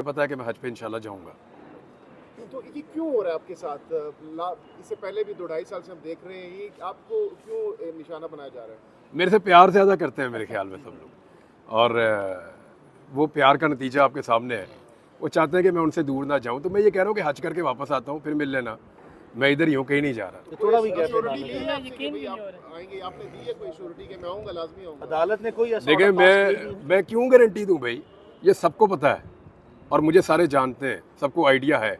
पता है कि मैं हज पे इंशाल्लाह जाऊँगा। तो ये क्यों हो रहा है आपके साथ? इससे पहले भी 2-2.5 साल से हम देख रहे हैं, ये आपको क्यों निशाना बनाया जा रहा है? मेरे से प्यार ज़्यादा करते हैं मेरे ख्याल में सब लोग, और वो प्यार का नतीजा आपके सामने है। वो चाहते हैं कि मैं उनसे दूर ना जाऊँ, तो मैं ये कह रहा हूँ कि हज करके वापस आता हूँ, फिर मिल लेना। मैं इधर ही हूँ, कहीं नहीं जा रहा। तो थोड़ा भी श्योरिटी ली है आपसे कि भाई आप आएंगे, आपने दी है कोई श्योरिटी कि मैं आऊँगा, लाजमी आऊँगा? अदालत ने कोई ऐसा देखिए, order pass किया नहीं? मैं क्यों गारंटी दूँ भाई, ये सबको पता है और मुझे सारे जानते हैं, सबको आइडिया है।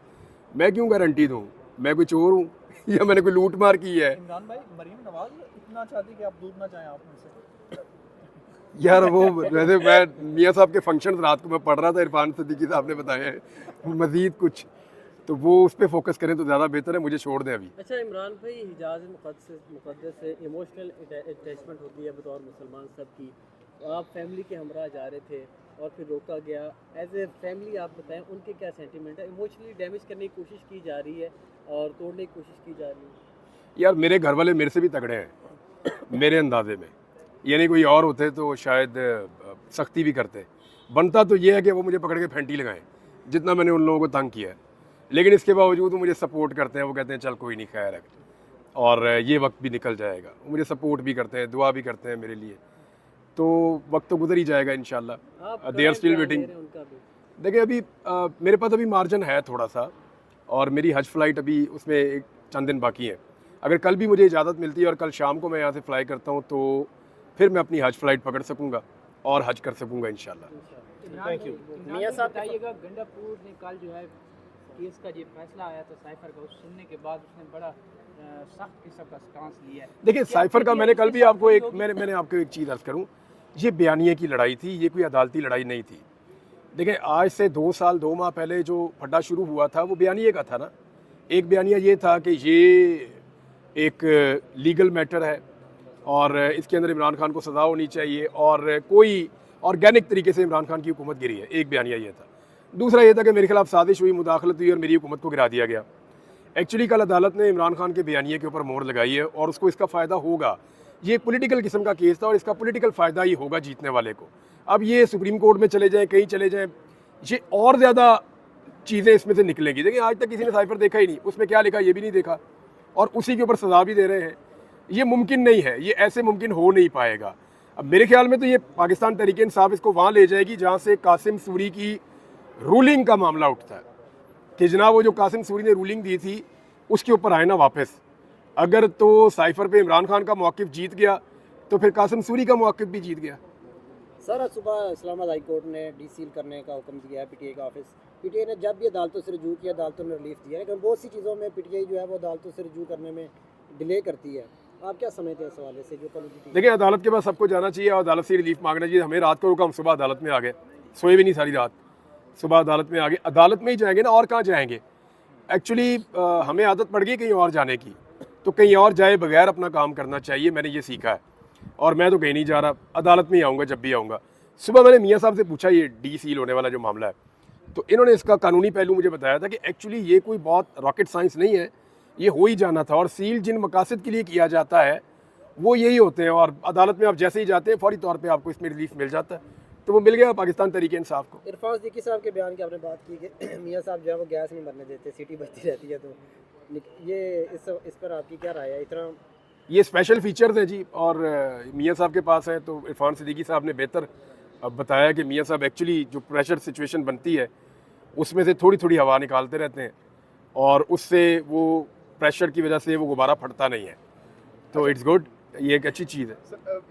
मैं क्यों गारंटी दूँ? मैं कोई चोर हूँ या मैंने कोई लूट मार की है? इमरान भाई, मरीम नवाज इतना चाहती कि आप दूर ना जाएं आप उनसे। यार वो वैसे मैं मियाँ साहब के फंक्शन रात को मैं पढ़ रहा था, इरफान सिद्दीकी साहब ने बताया है मज़ीद कुछ, तो वो उस पर फोकस करें तो ज़्यादा बेहतर है, मुझे छोड़ दें अभी। अच्छा इमरान भाई, हिजाज मुक़द्दस से इमोशनल अटैचमेंट होती है बतौर मुसलमान सब की। आप फैमिली के हमरा जा रहे थे और फिर रोका गया, एज ए फैमिली आप बताएं उनके क्या सेंटीमेंट है? इमोशनली डैमेज करने की कोशिश की जा रही है और तोड़ने की कोशिश की जा रही है। यार मेरे घर वाले मेरे से भी तगड़े हैं मेरे अंदाजे में, यानी कोई और होते तो शायद सख्ती भी करते। बनता तो ये है कि वो मुझे पकड़ के फेंटी लगाएं, जितना मैंने उन लोगों को तंग किया है, लेकिन इसके बावजूद वो मुझे सपोर्ट करते हैं। वो कहते हैं चल कोई नहीं, खैर है, और ये वक्त भी निकल जाएगा। वो मुझे सपोर्ट भी करते हैं, दुआ भी करते हैं मेरे लिए। तो वक्त तो गुजर ही जाएगा इंशाल्लाह। They are still waiting. देखिए अभी मेरे पास अभी मार्जिन है थोड़ा सा, और मेरी हज फ्लाइट अभी उसमें एक चंद दिन बाकी है। अगर कल भी मुझे इजाज़त मिलती है और कल शाम को मैं यहाँ से फ़्लाई करता हूँ, तो फिर मैं अपनी हज फ्लाइट पकड़ सकूँगा और हज कर सकूँगा इंशाल्लाह। Thank you. मियां साहब बताइएगा, गंडापुर ने कल जो है केस का जो फैसला आया था साइफर का, उस सुनने के बाद उसने बड़ा सख्त किस्म का स्टांस लिया है। देखिए साइफर का मैंने कल भी आपको एक मैंने आपको एक चीज़ अर्ज़ करूँ, ये बयानिए की लड़ाई थी, ये कोई अदालती लड़ाई नहीं थी। देखिए आज से 2 साल 2 माह पहले जो फड्डा शुरू हुआ था वो बयानिए का था ना। एक बयानिया ये था कि ये एक लीगल मैटर है और इसके अंदर इमरान खान को सज़ा होनी चाहिए और कोई ऑर्गेनिक तरीके से इमरान खान की हुकूमत गिरी है। एक बयानिया ये था। दूसरा ये था कि मेरे खिलाफ साजिश हुई, मुदाखलत हुई और मेरी हुकूमत को गिरा दिया गया। एक्चुअली कल अदालत ने इमरान खान के बयानिए के ऊपर मोहर लगाई है और उसको इसका फ़ायदा होगा। ये पॉलिटिकल किस्म का केस था और इसका पॉलिटिकल फ़ायदा ही होगा जीतने वाले को। अब ये सुप्रीम कोर्ट में चले जाएँ, कहीं चले जाएँ, ये और ज़्यादा चीज़ें इसमें से निकलेंगी। देखिए आज तक किसी ने साइफर देखा ही नहीं, उसमें क्या लिखा ये भी नहीं देखा और उसी के ऊपर सज़ा भी दे रहे हैं। ये मुमकिन नहीं है, ये ऐसे मुमकिन हो नहीं पाएगा। अब मेरे ख्याल में तो ये पाकिस्तान तहरीक इंसाफ इसको वहाँ ले जाएगी जहाँ से कासिम सूरी की रूलिंग का मामला उठता है कि जनाब वो जो कासिम सूरी ने रूलिंग दी थी उसके ऊपर आए ना वापस। अगर तो साइफर पे इमरान खान का मौक़िफ़ जीत गया तो फिर कासिम सूरी का मौक़िफ़ भी जीत गया। सर आज सुबह इस्लामाबाद हाई कोर्ट ने डीसील करने का हुक्म दिया है पीटीआई का ऑफिस। पीटीआई ने जब भी अदालतों से रजू किया, अदालतों ने रिलीफ दिया, लेकिन बहुत सी चीज़ों में पीटीआई जो है वो अदालतों से रजू करने में डिले करती है। आप क्या समझते हैं इस हवाले से जो कल? देखिए अदालत के पास सबको जाना चाहिए और अदालत से रिलीफ मांगना चाहिए। हमें रात को रुका, हम सुबह अदालत में आ गए, सोए भी नहीं सारी रात, सुबह अदालत में आ गए। अदालत में ही जाएंगे ना, और कहाँ जाएंगे? एक्चुअली हमें आदत पड़ गई कहीं और जाने की, तो कहीं और जाए बगैर अपना काम करना चाहिए। मैंने ये सीखा है और मैं तो कहीं नहीं जा रहा, अदालत में ही आऊँगा जब भी आऊँगा। सुबह मैंने मियाँ साहब से पूछा ये डी सील होने वाला जो मामला है, तो इन्होंने इसका कानूनी पहलू मुझे बताया था कि एक्चुअली ये कोई बहुत रॉकेट साइंस नहीं है, ये हो ही जाना था और सील जिन मकासद के लिए किया जाता है वो यही होते हैं और अदालत में आप जैसे ही जाते हैं फौरी तौर पे आपको इसमें रिलीफ मिल जाता है। तो वो मिल गया पाकिस्तान तहरीक इंसाफ को। इरफान सिद्दीकी साहब के बयान की आपने बात की कि मियाँ साहब जो है वो गैस नहीं भरने देते, सिटी बजती रहती है, तो ये इस पर आपकी क्या राय है? इतना ये स्पेशल फीचर्स हैं जी और मियाँ साहब के पास है, तो इरफान सिद्दीकी साहब ने बेहतर बताया कि मियाँ साहब एक्चुअली जो प्रेशर सिचुएशन बनती है उसमें से थोड़ी थोड़ी हवा निकालते रहते हैं और उससे वो प्रेशर की वजह से वो गुब्बारा फटता नहीं है, तो इट्स गुड, ये एक अच्छी चीज़ है।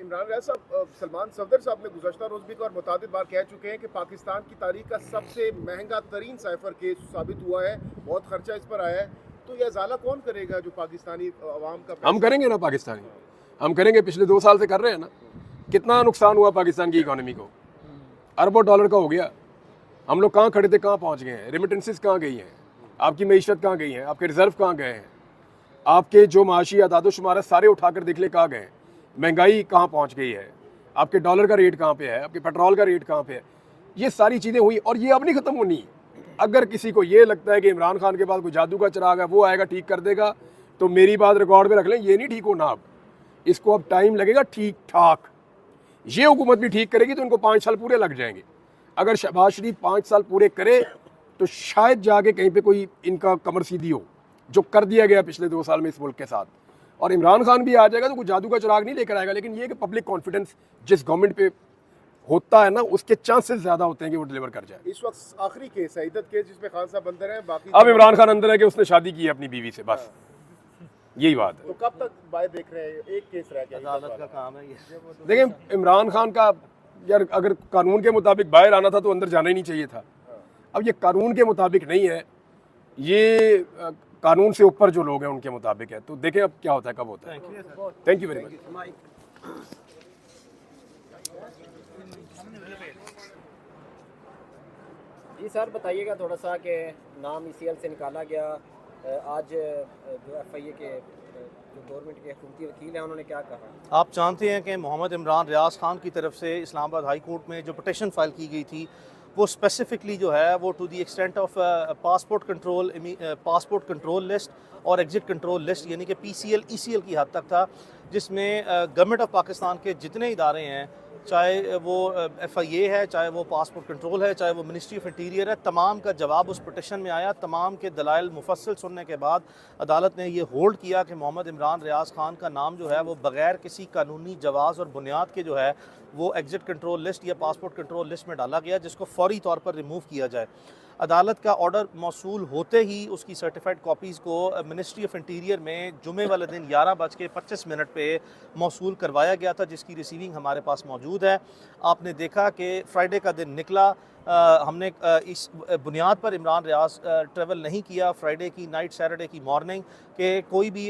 इमरान राज साहब, सलमान सफदर साहब ने गुज़श्ता रोज़ भी और मुतादिद बार कह चुके हैं कि पाकिस्तान की तारीख का सबसे महंगा तरीन साइफर केस साबित हुआ है, बहुत खर्चा इस पर आया है। तो यह अजाला कौन करेगा जो पाकिस्तानी अवाम का? हम करेंगे ना, पाकिस्तानी हम करेंगे। पिछले 2 साल से कर रहे हैं ना। कितना नुकसान हुआ पाकिस्तान की इकोनॉमी को, अरबों डॉलर का हो गया। हम लोग कहाँ खड़े थे, कहाँ पहुँच गए हैं? रेमिटेंसेस कहाँ गई हैं? आपकी मईशत कहाँ गई है? आपके रिजर्व कहाँ गए हैं? आपके जो माशी अदाद-ओ-शुमार है सारे उठाकर देख ले कहाँ गए हैं? महंगाई कहाँ पहुँच गई है? आपके डॉलर का रेट कहाँ पे है? आपके पेट्रोल का रेट कहाँ पे है? ये सारी चीज़ें हुई और ये अब नहीं ख़त्म होनी। अगर किसी को ये लगता है कि इमरान खान के पास कोई जादू का चिराग है, वो आएगा ठीक कर देगा, तो मेरी बात रिकॉर्ड पे रख लें, ये नहीं ठीक होना। अब इसको अब टाइम लगेगा ठीक ठाक। ये हुकूमत भी ठीक करेगी तो इनको 5 साल पूरे लग जाएंगे। अगर शहबाज शरीफ 5 साल पूरे करे तो शायद जाके कहीं पे कोई इनका कमर सीधी हो, जो कर दिया गया पिछले 2 साल में इस मुल्क के साथ। और इमरान खान भी आ जाएगा तो कोई जादू का चिराग नहीं लेकर आएगा, लेकिन ये कि पब्लिक कॉन्फिडेंस जिस गवर्नमेंट पे होता है ना, उसके चांसेस ज़्यादा होते हैं कि वो डिलीवर कर जाए। इस वक्त आखिरी केस है इद्दत केस जिसमें खान साहब अंदर हैं, बाकी अब इमरान खान अंदर है कि उसने शादी की है अपनी बीवी से, बस यही बात है। तो कब तक बाय देख रहे हैं? एक केस रह गया अदालत का काम है ये। देखिए इमरान खान का यार अगर कानून के मुताबिक बाहर आना था तो अंदर जाना ही नहीं चाहिए था। अब ये कानून के मुताबिक नहीं है, ये कानून से ऊपर जो लोग हैं उनके मुताबिक है। तो देखें अब क्या होता है, कब होता है। Thank you very much. जी सर, बताइएगा थोड़ा सा कि नाम ECL से निकाला गया, आज जो FIA के जो गवर्नमेंट के हुकूमती वकील हैं उन्होंने क्या कहा? आप जानते हैं कि मोहम्मद इमरान रियाज खान की तरफ से इस्लामाबाद हाई कोर्ट में जो पटिशन फाइल की गई थी वो स्पेसिफिकली जो है वो to the extent of passport control list और एग्जिट कंट्रोल लिस्ट यानी कि PCL ECL की हद तक था, जिसमें गवर्नमेंट ऑफ पाकिस्तान के जितने इदारे हैं, चाहे वो FIA है, चाहे वो पासपोर्ट कंट्रोल है, चाहे वो मिनिस्ट्री ऑफ इंटीरियर है, तमाम का जवाब उस पटिशन में आया। तमाम के दलाइल मुफस्सल सुनने के बाद अदालत ने ये होल्ड किया कि मोहम्मद इमरान रियाज खान का नाम जो है वो बग़ैर किसी कानूनी जवाज़ और बुनियाद के जो है वो एग्जिट कंट्रोल लिस्ट या पासपोर्ट कंट्रोल लिस्ट में डाला गया, जिसको फौरी तौर पर रिमूव किया जाए। अदालत का ऑर्डर मौसूल होते ही उसकी सर्टिफाइड कॉपीज़ को मिनिस्ट्री ऑफ इंटीरियर में जुमे वाले दिन 11:25 पे मौसूल करवाया गया था, जिसकी रिसीविंग हमारे पास मौजूद है। आपने देखा कि फ्राइडे का दिन निकला, हमने इस बुनियाद पर इमरान रियाज ट्रैवल नहीं किया फ्राइडे की नाइट सैटरडे की मॉर्निंग कि कोई भी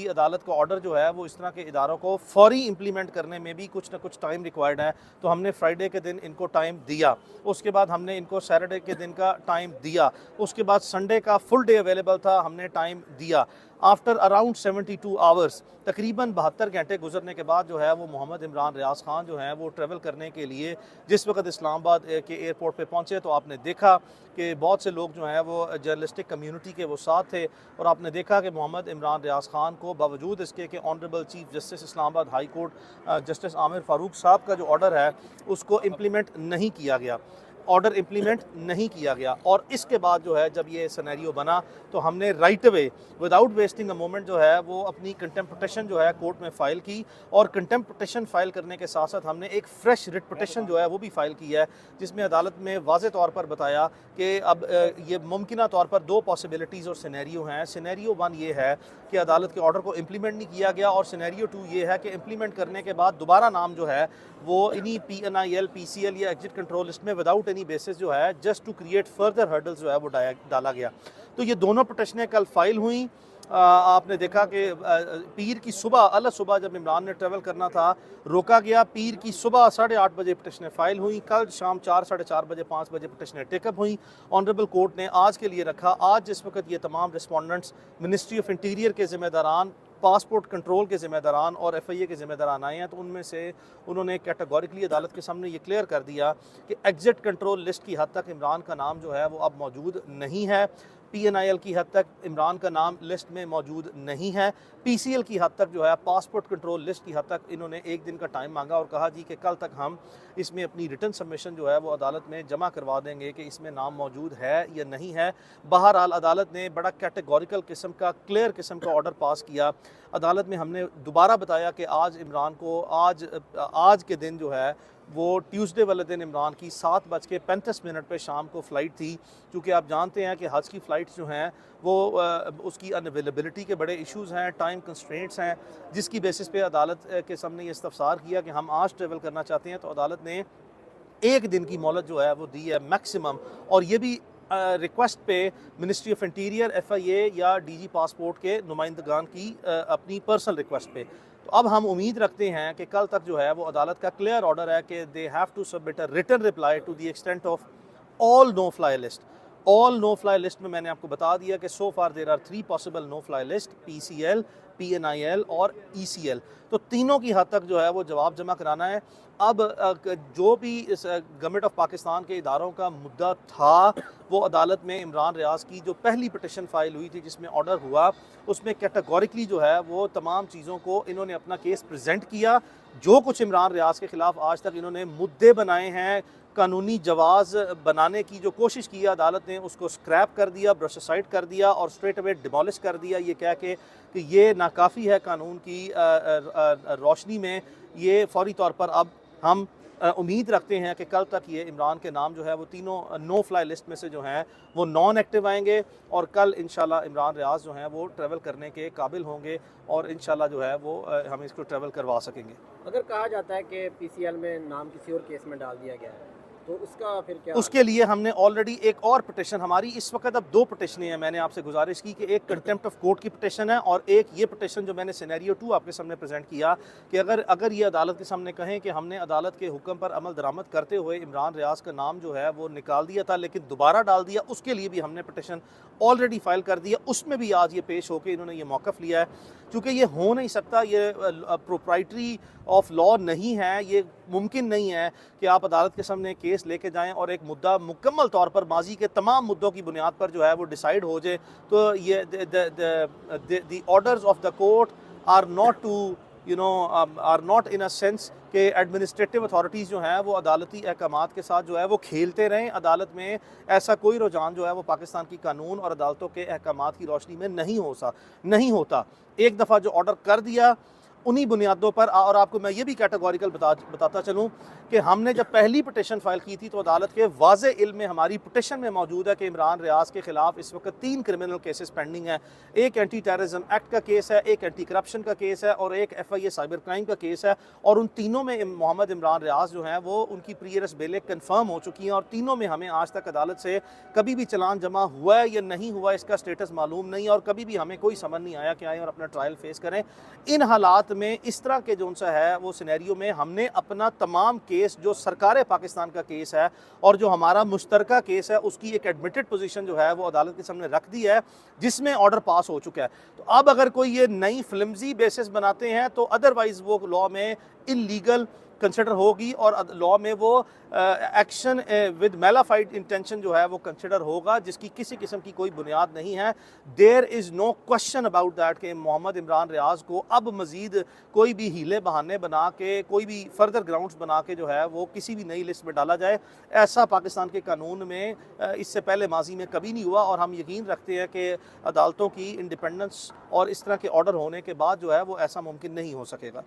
अदालत का ऑर्डर जो है वो इस तरह के इदारों को फौरी इम्प्लीमेंट करने में भी कुछ ना कुछ टाइम रिक्वायर्ड है। तो हमने फ्राइडे के दिन इनको टाइम दिया, उसके बाद हमने इनको सैटरडे के दिन का टाइम दिया, उसके बाद संडे का फुल डे अवेलेबल था, हमने टाइम दिया। आफ्टर अराउंड 72 आवर्स, तकरीबन 72 घंटे गुजरने के बाद जो है वो मोहम्मद इमरान रियाज खान जो हैं वो ट्रैवल करने के लिए जिस वक्त इस्लामाबाद के एयरपोर्ट पे पहुंचे तो आपने देखा कि बहुत से लोग जो हैं वो जर्नलिस्टिक कम्युनिटी के वो साथ थे, और आपने देखा कि मोहम्मद इमरान रियाज खान को बावजूद इसके कि honourable chief justice Islamabad high court justice Aamir Farooq साहब का जो ऑर्डर है उसको इम्प्लीमेंट नहीं किया गया, ऑर्डर इम्प्लीमेंट नहीं किया गया। और इसके बाद जो है जब ये सिनेरियो बना तो हमने right away without wasting a moment जो है वो अपनी कंटेम्प्ट पिटिशन जो है कोर्ट में फ़ाइल की, और कंटेम्प्ट पिटिशन फ़ाइल करने के साथ साथ हमने एक फ़्रेश रिट पिटिशन जो है वो भी फ़ाइल की है, जिसमें अदालत में वाज़े तौर पर बताया कि अब ये मुमकिन तौर पर 2 पॉसिबिलिटीज़ और सिनेरियो हैं। सिनेरियो 1 ये है कि अदालत के ऑर्डर को इम्प्लीमेंट नहीं किया गया, और सिनेरियो 2 ये है कि इम्प्लीमेंट करने के बाद दोबारा नाम जो है वो इन्हीं PNIL PCL या एग्जिट कंट्रोल लिस्ट में विदाउट एनी बेसिस जो है just to create further hurdles जो है वो डाला गया। तो ये दोनों पिटिशनें कल फाइल हुई। आपने देखा कि पीर की सुबह अल सुबह जब इमरान ने ट्रैवल करना था रोका गया, पीर की सुबह 8:30 बजे पिटिशनें फ़ाइल हुई, कल शाम 4 साढ़े 4 बजे 5 बजे पिटिशनें टेकअप हुई। ऑनरेबल कोर्ट ने आज के लिए रखा, आज जिस वक्त ये तमाम रिस्पोंडेंट्स मिनिस्ट्री ऑफ इंटीरियर के ज़िम्मेदारान, पासपोर्ट कंट्रोल के ज़िम्मेदारान और FIA के ज़िम्मेदारान आए हैं, तो उनमें से उन्होंने कैटेगोरिकली अदालत के सामने ये क्लियर कर दिया कि एग्जिट कंट्रोल लिस्ट की हद तक इमरान का नाम जो है वो अब मौजूद नहीं है, PNIL की हद तक इमरान का नाम लिस्ट में मौजूद नहीं है, PCL की हद तक जो है पासपोर्ट कंट्रोल लिस्ट की हद तक इन्होंने 1 दिन का टाइम मांगा और कहा जी कि कल तक हम इसमें अपनी रिटर्न सबमिशन जो है वो अदालत में जमा करवा देंगे कि इसमें नाम मौजूद है या नहीं है। बहरहाल अदालत ने बड़ा कैटेगोरिकल किस्म का क्लियर किस्म का ऑर्डर पास किया। अदालत में हमने दोबारा बताया कि आज इमरान को आज के दिन जो है वो ट्यूसडे वाले दिन इमरान की 7:35 पे शाम को फ़्लाइट थी, क्योंकि आप जानते हैं कि हज की फ़्लाइट्स जो हैं वो उसकी अनअवेलेबिलिटी के बड़े इश्यूज़ हैं, टाइम कंस्ट्रेंट्स हैं, जिसकी बेसिस पे अदालत के सामने ये इस्तफसार किया कि हम आज ट्रैवल करना चाहते हैं। तो अदालत ने 1 दिन की मोहलत जो है वो दी है मैक्सिमम, और ये भी रिक्वेस्ट पे मिनिस्ट्री ऑफ इंटीरियर, FIA या DG पासपोर्ट के नुमाइंदगान की अपनी पर्सनल रिक्वेस्ट पे। तो अब हम उम्मीद रखते हैं कि कल तक जो है वो अदालत का क्लियर ऑर्डर है कि they have to submit a written reply to the extent of all no fly list. All no fly list में मैंने आपको बता दिया कि so far there are 3 possible no fly list, PCL, PNIL और ECL। तो तीनों की हद तक जो है वो जवाब जमा कराना है। अब जो भी इस गवर्नमेंट ऑफ पाकिस्तान के इदारों का मुद्दा था वो अदालत में इमरान रियाज की जो पहली पिटिशन फाइल हुई थी जिसमें ऑर्डर हुआ, उसमें कैटेगोरिकली जो है वो तमाम चीज़ों को इन्होंने अपना केस प्रेजेंट किया। जो कुछ इमरान रियाज के ख़िलाफ़ आज तक इन्होंने मुद्दे बनाए हैं, कानूनी जवाज़ बनाने की जो कोशिश की अदालत ने, उसको स्क्रैप कर दिया, ब्रश साइड कर दिया और स्ट्रेट अवे डिमोलिश कर दिया, ये कह के कि ये नाकाफ़ी है कानून की रोशनी में। ये फौरी तौर पर अब हम उम्मीद रखते हैं कि कल तक ये इमरान के नाम जो है वो तीनों नो फ्लाई लिस्ट में से जो हैं वो नॉन एक्टिव आएंगे और कल इंशाल्लाह इमरान रियाज जो हैं वो ट्रैवल करने के काबिल होंगे और इंशाल्लाह जो है वो हम इसको ट्रैवल करवा सकेंगे। अगर कहा जाता है कि पीसीएल में नाम किसी और केस में डाल दिया गया है तो उसका फिर क्या? उसके लिए हमने ऑलरेडी एक और पिटिशन, हमारी इस वक्त अब 2 पिटिशनें हैं। मैंने आपसे गुजारिश की कि एक कंटेम्प्ट ऑफ कोर्ट की पिटिशन है और एक ये पिटिशन जो मैंने सिनेरियो 2 आपके सामने प्रेजेंट किया कि अगर ये अदालत के सामने कहें कि हमने अदालत के हुक्म पर अमल दरामद करते हुए इमरान रियाज का नाम जो है वो निकाल दिया था लेकिन दोबारा डाल दिया, उसके लिए भी हमने पिटिशन ऑलरेडी फाइल कर दिया। उसमें भी आज ये पेश होकर इन्होंने ये मौक़िफ़ लिया है, क्योंकि ये हो नहीं सकता, ये प्रोप्राइटरी ऑफ लॉ नहीं है, ये मुमकिन नहीं है कि आप अदालत के सामने केस लेके जाएं और एक मुद्दा मुकम्मल तौर पर माजी के तमाम मुद्दों की बुनियाद पर जो है वो डिसाइड हो जाए। तो ये the orders of the court are not to are not in a sense कि एडमिनिस्ट्रेटिव अथॉरिटीज़ जो हैं वो अदालती अहकामात के साथ जो है वो खेलते रहें। अदालत में ऐसा कोई रुझान जो है वो पाकिस्तान की कानून और अदालतों के अहकामात की रोशनी में नहीं होता। एक दफ़ा जो ऑर्डर कर दिया उन्हीं बुनियादों पर। और आपको मैं ये भी कैटेगोरिकल बताता चलूँ कि हमने जब पहली पिटिशन फाइल की थी तो अदालत के वाज़े इल्म में हमारी पिटिशन में मौजूद है कि इमरान रियाज के ख़िलाफ़ इस वक्त 3 क्रिमिनल केसेस पेंडिंग हैं। एक एंटी टेररिज्म एक्ट का केस है, एक एंटी करप्शन का केस है और एक FIA साइबर क्राइम का केस है। और उन तीनों में मोहम्मद इमरान रियाज जो हैं वो उनकी प्री अरेस्ट बेलें कन्फर्म हो चुकी हैं और तीनों में हमें आज तक अदालत से कभी भी चलान जमा हुआ है या नहीं हुआ इसका स्टेटस मालूम नहीं और कभी भी हमें कोई समझ नहीं आया कि आएँ और अपना ट्रायल फेस करें। इन हालात में इस तरह के जो सा है वो सिनेरियो में हमने अपना तमाम केस जो सरकार पाकिस्तान का केस है और जो हमारा मुश्तरका केस है उसकी एक एडमिटेड पोजीशन जो है वो अदालत के सामने रख दी है जिसमें ऑर्डर पास हो चुका है। तो अब अगर कोई ये नई फ्लिमजी बेसिस बनाते हैं तो अदरवाइज वो लॉ में इलीगल कंसिडर होगी और लॉ में वो एक्शन विद मेलाफाइड इंटेंशन जो है वो कंसिडर होगा जिसकी किसी किस्म की कोई बुनियाद नहीं है। There is no question about that कि मोहम्मद इमरान रियाज को अब मज़ीद कोई भी हीले बहाने बना के कोई भी फर्दर ग्राउंड्स बना के जो है वो किसी भी नई लिस्ट में डाला जाए। ऐसा पाकिस्तान के कानून में इससे पहले माजी में कभी नहीं हुआ और हम यकीन रखते हैं कि अदालतों की इंडिपेंडेंस और इस तरह के ऑर्डर होने के बाद जो है वो ऐसा मुमकिन नहीं हो सकेगा।